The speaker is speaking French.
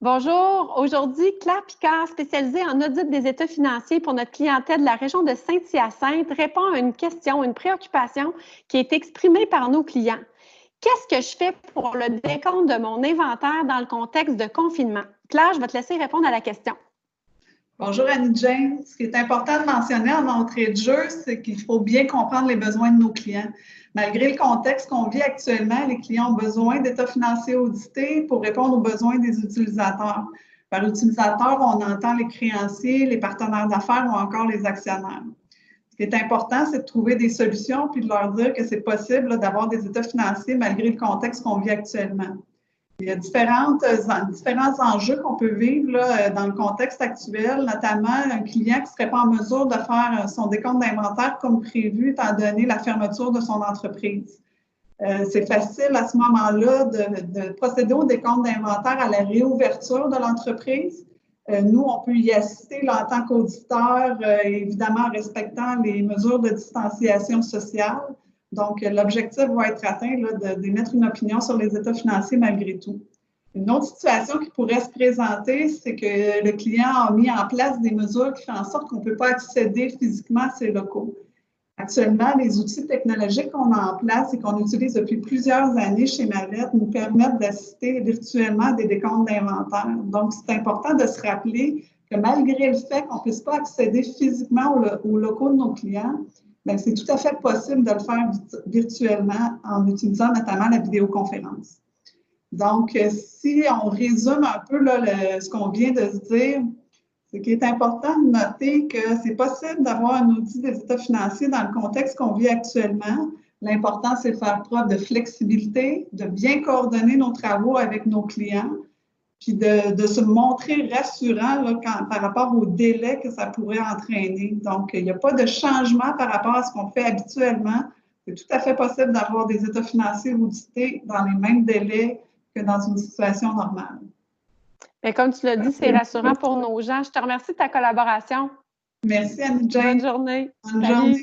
Bonjour, aujourd'hui, Claire Picard, spécialisée en audit des états financiers pour notre clientèle de la région de Saint-Hyacinthe, répond à une question, une préoccupation qui est exprimée par nos clients. Qu'est-ce que je fais pour le décompte de mon inventaire dans le contexte de confinement? Claire, je vais te laisser répondre à la question. Bonjour Annie-Jane. Ce qui est important de mentionner en entrée de jeu, c'est qu'il faut bien comprendre les besoins de nos clients. Malgré le contexte qu'on vit actuellement, les clients ont besoin d'états financiers audités pour répondre aux besoins des utilisateurs. Par utilisateur, on entend les créanciers, les partenaires d'affaires ou encore les actionnaires. Ce qui est important, c'est de trouver des solutions puis de leur dire que c'est possible d'avoir des états financiers malgré le contexte qu'on vit actuellement. Il y a différents enjeux qu'on peut vivre dans le contexte actuel, notamment un client qui ne serait pas en mesure de faire son décompte d'inventaire comme prévu, étant donné la fermeture de son entreprise. C'est facile à ce moment-là de procéder au décompte d'inventaire à la réouverture de l'entreprise. Nous, on peut y assister là, en tant qu'auditeur, évidemment en respectant les mesures de distanciation sociale. Donc, l'objectif va être atteint d'émettre une opinion sur les états financiers malgré tout. Une autre situation qui pourrait se présenter, c'est que le client a mis en place des mesures qui font en sorte qu'on ne peut pas accéder physiquement à ses locaux. Actuellement, les outils technologiques qu'on a en place et qu'on utilise depuis plusieurs années chez Mallette nous permettent d'assister virtuellement à des décomptes d'inventaire. Donc, c'est important de se rappeler que malgré le fait qu'on ne puisse pas accéder physiquement aux locaux de nos clients, bien, c'est tout à fait possible de le faire virtuellement en utilisant notamment la vidéoconférence. Donc, si on résume un peu ce qu'on vient de se dire, ce qui est important de noter que c'est possible d'avoir un audit des états financiers dans le contexte qu'on vit actuellement. L'important, c'est de faire preuve de flexibilité, de bien coordonner nos travaux avec nos clients, puis de se montrer rassurant par rapport au délai que ça pourrait entraîner. Donc, il n'y a pas de changement par rapport à ce qu'on fait habituellement. C'est tout à fait possible d'avoir des états financiers audités dans les mêmes délais que dans une situation normale. Bien, comme tu l'as dit, c'est rassurant pour nos gens. Je te remercie de ta collaboration. Merci Annie-Jane. Bonne journée. Bonne journée.